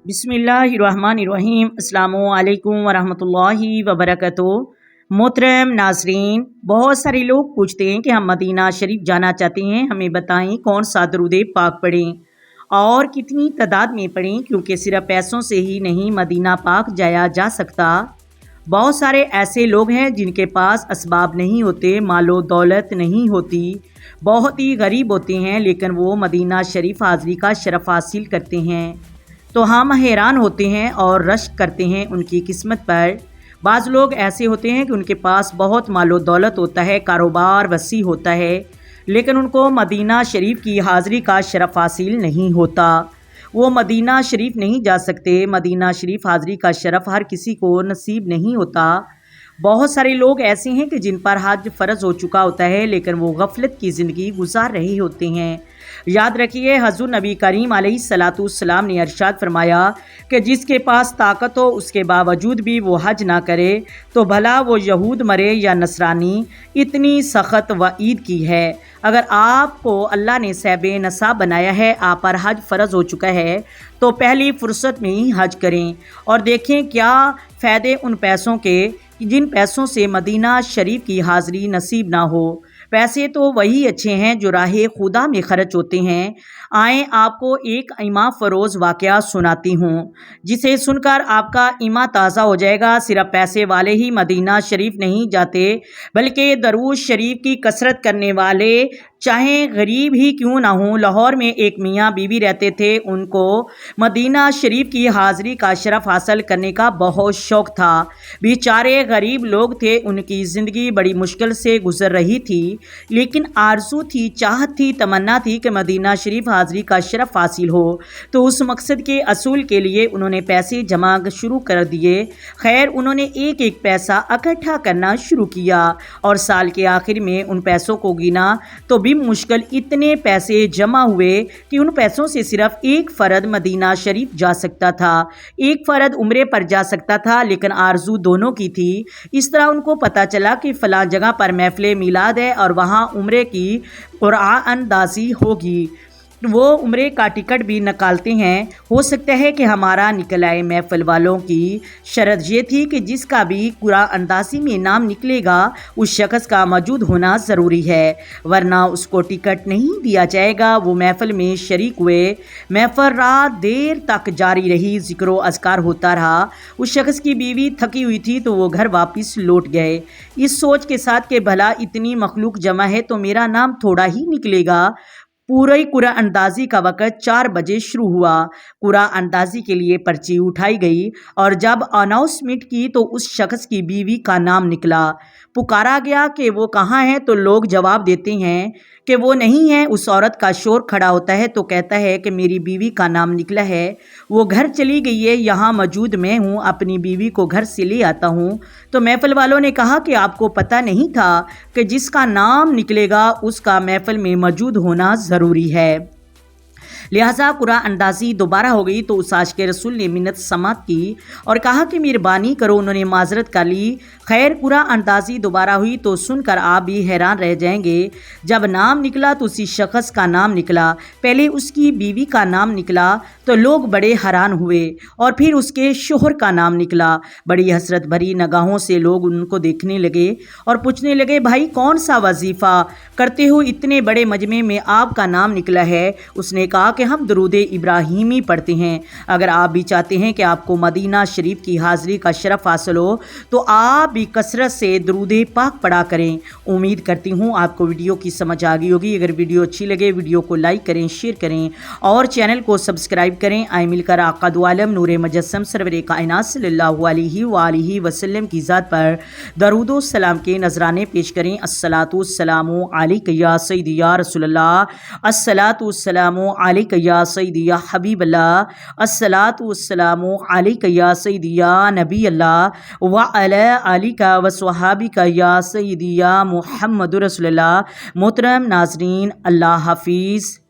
بسم اللہ الرحمن الرحیم۔ السلام علیکم ورحمۃ اللہ وبرکاتہ۔ محترم ناظرین، بہت سارے لوگ پوچھتے ہیں کہ ہم مدینہ شریف جانا چاہتے ہیں، ہمیں بتائیں کون سا درود پاک پڑھیں اور کتنی تعداد میں پڑھیں، کیونکہ صرف پیسوں سے ہی نہیں مدینہ پاک جایا جا سکتا۔ بہت سارے ایسے لوگ ہیں جن کے پاس اسباب نہیں ہوتے، مال و دولت نہیں ہوتی، بہت ہی غریب ہوتے ہیں، لیکن وہ مدینہ شریف حاضری کا شرف حاصل کرتے ہیں، تو ہم حیران ہوتے ہیں اور رشک کرتے ہیں ان کی قسمت پر۔ بعض لوگ ایسے ہوتے ہیں کہ ان کے پاس بہت مال و دولت ہوتا ہے، کاروبار وسیع ہوتا ہے، لیکن ان کو مدینہ شریف کی حاضری کا شرف حاصل نہیں ہوتا، وہ مدینہ شریف نہیں جا سکتے۔ مدینہ شریف حاضری کا شرف ہر کسی کو نصیب نہیں ہوتا۔ بہت سارے لوگ ایسے ہیں کہ جن پر حج فرض ہو چکا ہوتا ہے، لیکن وہ غفلت کی زندگی گزار رہے ہوتے ہیں۔ یاد رکھیے، حضور نبی کریم علیہ السلام نے ارشاد فرمایا کہ جس کے پاس طاقت ہو اس کے باوجود بھی وہ حج نہ کرے تو بھلا وہ یہود مرے یا نصرانی۔ اتنی سخت وعید کی ہے۔ اگر آپ کو اللہ نے صاحب نصاب بنایا ہے، آپ پر حج فرض ہو چکا ہے، تو پہلی فرصت میں ہی حج کریں اور دیکھیں کیا فائدے ان پیسوں کے جن پیسوں سے مدینہ شریف کی حاضری نصیب نہ ہو۔ پیسے تو وہی اچھے ہیں جو راہ خدا میں خرچ ہوتے ہیں۔ آئیں آپ کو ایک ایمان فروز واقعہ سناتی ہوں، جسے سن کر آپ کا ایمان تازہ ہو جائے گا۔ صرف پیسے والے ہی مدینہ شریف نہیں جاتے، بلکہ درود شریف کی کثرت کرنے والے چاہے غریب ہی کیوں نہ ہوں۔ لاہور میں ایک میاں بیوی رہتے تھے، ان کو مدینہ شریف کی حاضری کا شرف حاصل کرنے کا بہت شوق تھا۔ بیچارے غریب لوگ تھے، ان کی زندگی بڑی مشکل سے گزر رہی تھی، لیکن آرزو تھی، چاہت تھی، تمنا تھی کہ مدینہ شریف حاضری کا شرف حاصل ہو، تو اس مقصد کے حصول کے لیے انہوں نے پیسے جمع شروع کر دیے۔ خیر، انہوں نے ایک ایک پیسہ اکٹھا کرنا شروع کیا اور سال کے آخر میں ان پیسوں کو گنا تو بھی مشکل اتنے پیسے جمع ہوئے کہ ان پیسوں سے صرف ایک فرد مدینہ شریف جا سکتا تھا، ایک فرد عمرے پر جا سکتا تھا، لیکن آرزو دونوں کی تھی۔ اس طرح ان کو پتہ چلا کہ فلاں جگہ پر محفل میلاد ہے اور وہاں عمرے کی قرعہ اندازی ہوگی، وہ عمرے کا ٹکٹ بھی نکالتے ہیں، ہو سکتا ہے کہ ہمارا نکل آئے۔ محفل والوں کی شرط یہ تھی کہ جس کا بھی قرعہ اندازی میں نام نکلے گا اس شخص کا موجود ہونا ضروری ہے، ورنہ اس کو ٹکٹ نہیں دیا جائے گا۔ وہ محفل میں شریک ہوئے، محفل رات دیر تک جاری رہی، ذکر و اذکار ہوتا رہا۔ اس شخص کی بیوی تھکی ہوئی تھی تو وہ گھر واپس لوٹ گئے، اس سوچ کے ساتھ کہ بھلا اتنی مخلوق جمع ہے تو میرا نام تھوڑا ہی نکلے گا۔ پورے قرعہ اندازی کا وقت 4 بجے شروع ہوا۔ قرعہ اندازی کے لیے پرچی اٹھائی گئی اور جب اناؤنسمنٹ کی تو اس شخص کی بیوی کا نام نکلا۔ پکارا گیا کہ وہ کہاں ہے تو لوگ جواب دیتے ہیں کہ وہ نہیں ہے۔ اس عورت کا شور کھڑا ہوتا ہے تو کہتا ہے کہ میری بیوی کا نام نکلا ہے، وہ گھر چلی گئی ہے، یہاں موجود میں ہوں، اپنی بیوی کو گھر سے لے آتا ہوں۔ تو محفل والوں نے کہا کہ آپ کو پتہ نہیں تھا کہ جس کا نام نکلے گا اس کا محفل میں موجود ہونا ضروری ہے؟ لہٰذا قرعہ اندازی دوبارہ ہو گئی تو اس عاشق رسول نے منت سماعت کی اور کہا کہ مہربانی کرو۔ انہوں نے معذرت کر لی۔ خیر، قرعہ اندازی دوبارہ ہوئی تو سن کر آپ بھی حیران رہ جائیں گے، جب نام نکلا تو اسی شخص کا نام نکلا، پہلے اس کی بیوی کا نام نکلا تو لوگ بڑے حیران ہوئے اور پھر اس کے شوہر کا نام نکلا۔ بڑی حسرت بھری نگاہوں سے لوگ ان کو دیکھنے لگے اور پوچھنے لگے، بھائی کون سا وظیفہ کرتے ہو، اتنے بڑے مجمع میں آپ کا نام نکلا ہے؟ اس نے کہا کہ ہم درود ابراہیمی پڑھتے ہیں۔ اگر آپ بھی چاہتے ہیں کہ آپ کو مدینہ شریف کی حاضری کا شرف حاصل ہو تو آپ بھی کثرت سے درود پاک پڑھا کریں۔ امید کرتی ہوں آپ کو ویڈیو کی سمجھ آ گئی ہوگی۔ اگر ویڈیو اچھی لگے ویڈیو کو لائک کریں، شیئر کریں اور چینل کو سبسکرائب کریں۔ آئیں مل کر آقا دو عالم نور مجسم سرور کائنات صلی اللہ علیہ وآلہ وسلم کی ذات پر درود و سلام کے نذرانے پیش کریں۔ الصلاۃ والسلام علیک یا سیدی یا رسول اللہ، الصلاۃ والسلام علیک یا سیدی یا حبیب اللہ، الصلاۃ والسلام علیک یا سیدی یا نبی اللہ وعلی آلک و صحابک یا سیدی یا محمد رسول اللہ۔ محترم ناظرین، اللہ حافظ۔